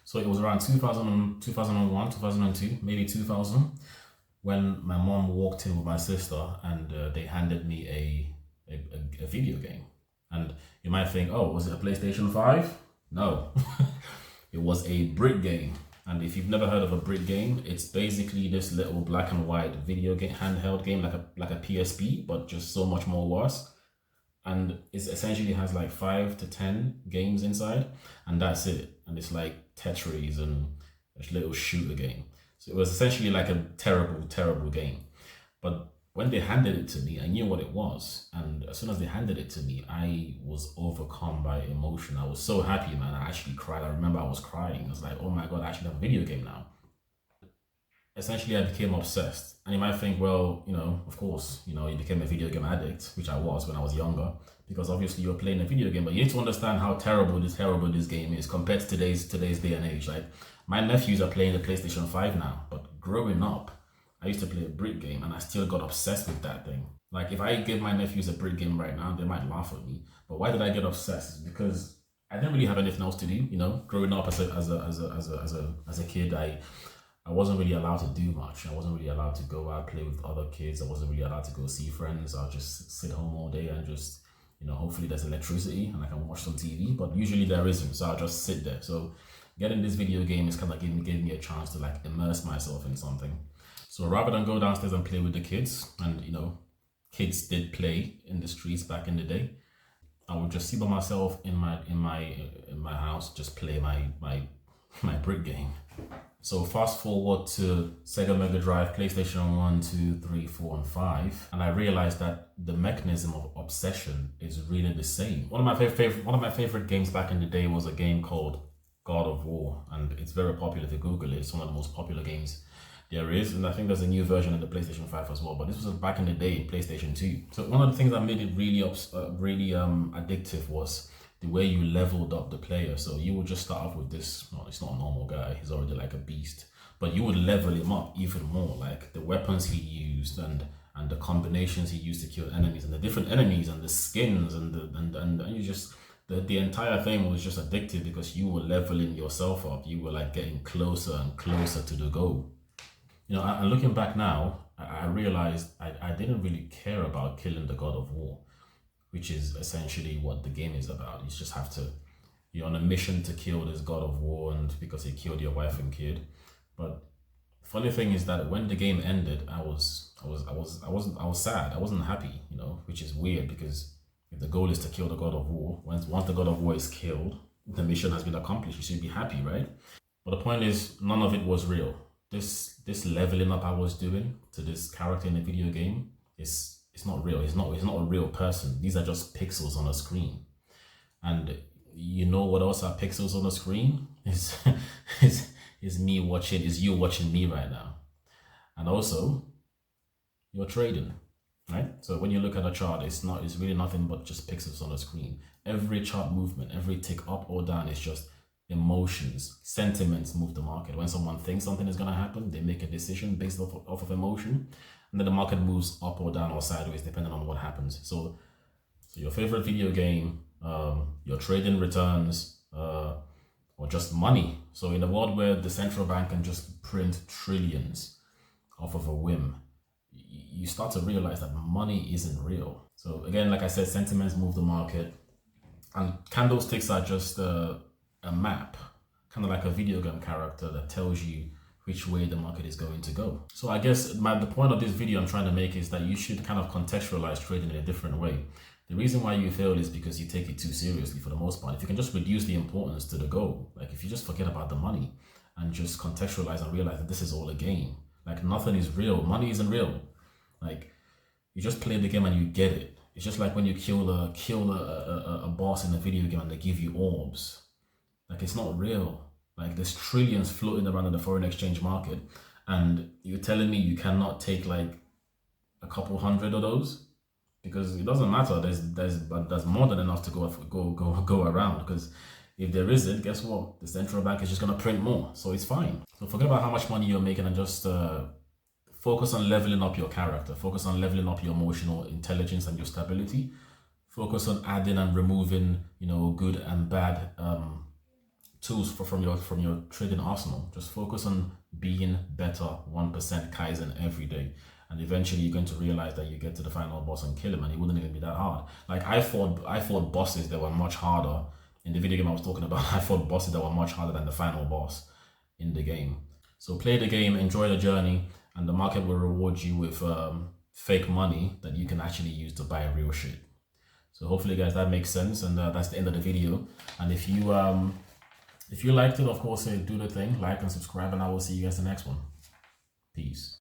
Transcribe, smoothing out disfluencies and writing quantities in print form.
So it was around 2001, 2002, maybe 2000, when my mom walked in with my sister and they handed me a video game. And you might think, oh, was it a PlayStation 5? No, it was a brick game. And if you've never heard of a brick game, it's basically this little black and white video game, handheld game, like a PSP, but just so much more worse. And it essentially has like 5 to 10 games inside, and that's it. And it's like Tetris and a little shooter game. So it was essentially like a terrible game. But when they handed it to me, I knew what it was. And as soon as they handed it to me, I was overcome by emotion. I was so happy, man. I actually cried. I remember I was crying. I was like, oh my God, I actually have a video game now. Essentially, I became obsessed. And you might think, well, of course, you became a video game addict, which I was when I was younger, because obviously you're playing a video game, but you need to understand how terrible this game is compared to today's day and age. Like, my nephews are playing the PlayStation 5 now, but growing up, I used to play a brick game and I still got obsessed with that thing. Like, if I give my nephews a brick game right now, they might laugh at me. But why did I get obsessed? It's because I didn't really have anything else to do. Growing up as a kid, I wasn't really allowed to do much. I wasn't really allowed to go out play with other kids. I wasn't really allowed to go see friends. I'll just sit home all day and just, hopefully there's electricity and I can watch some TV, but usually there isn't. So I'll just sit there. So getting this video game is kind of giving me a chance to like immerse myself in something. So rather than go downstairs and play with the kids, and kids did play in the streets back in the day, I would just sit by myself in my house, just play my brick game. So fast forward to Sega Mega Drive, PlayStation 1, 2, 3, 4, and 5, and I realized that the mechanism of obsession is really the same. One of my favorite games back in the day was a game called God of War, and it's very popular. If you Google it, it's one of the most popular games there is, and I think there's a new version in the PlayStation 5 as well, but this was back in the day in PlayStation 2. So one of the things that made it really addictive was the way you leveled up the player. So you would just start off with this, well, it's not a normal guy, he's already like a beast, but you would level him up even more, like the weapons he used and the combinations he used to kill enemies and the different enemies and the skins and you just, the entire thing was just addictive because you were leveling yourself up. You were like getting closer and closer to the goal. And looking back now, I realized I didn't really care about killing the God of War, which is essentially what the game is about. You just have to, you're on a mission to kill this God of War, and because he killed your wife and kid. But funny thing is that when the game ended, I was sad. I wasn't happy, which is weird because if the goal is to kill the God of War, once the God of War is killed, the mission has been accomplished. You should be happy, right? But the point is, none of it was real. This leveling up I was doing to this character in the video game it's not real. It's not a real person. These are just pixels on a screen. And you know what else are pixels on a screen? Is me watching, is you watching me right now. And also, you're trading, right? So when you look at a chart, it's really nothing but just pixels on a screen. Every chart movement, every tick up or down is just emotions. Sentiments move the market. When someone thinks something is going to happen, they make a decision based off of emotion, and then the market moves up or down or sideways depending on what happens. So your favorite video game, your trading returns, or just money. So in a world where the central bank can just print trillions off of a whim, you start to realize that money isn't real. So again, like I said, sentiments move the market, and candlesticks are just a map, kind of like a video game character that tells you which way the market is going to go. So I guess the point of this video I'm trying to make is that you should kind of contextualize trading in a different way. The reason why you fail is because you take it too seriously for the most part. If you can just reduce the importance to the goal, like if you just forget about the money and just contextualize and realize that this is all a game, like nothing is real, money isn't real. Like you just play the game and you get it. It's just like when you kill a boss in a video game and they give you orbs. Like it's not real. Like there's trillions floating around in the foreign exchange market, and you're telling me you cannot take like a couple hundred of those? Because it doesn't matter. There's more than enough to go around. Because if there isn't, guess what? The central bank is just gonna print more, so it's fine. So forget about how much money you're making and just focus on leveling up your character. Focus on leveling up your emotional intelligence and your stability. Focus on adding and removing, good and bad tools from your trading arsenal. Just focus on being better 1% Kaizen every day. And eventually you're going to realize that you get to the final boss and kill him, and it wouldn't even be that hard. Like I fought bosses that were much harder in the video game I was talking about. I fought bosses that were much harder than the final boss in the game. So play the game, enjoy the journey, and the market will reward you with fake money that you can actually use to buy real shit. So hopefully, guys, that makes sense, and that's the end of the video. And if you liked it, of course, do the thing, like and subscribe, and I will see you guys in the next one. Peace.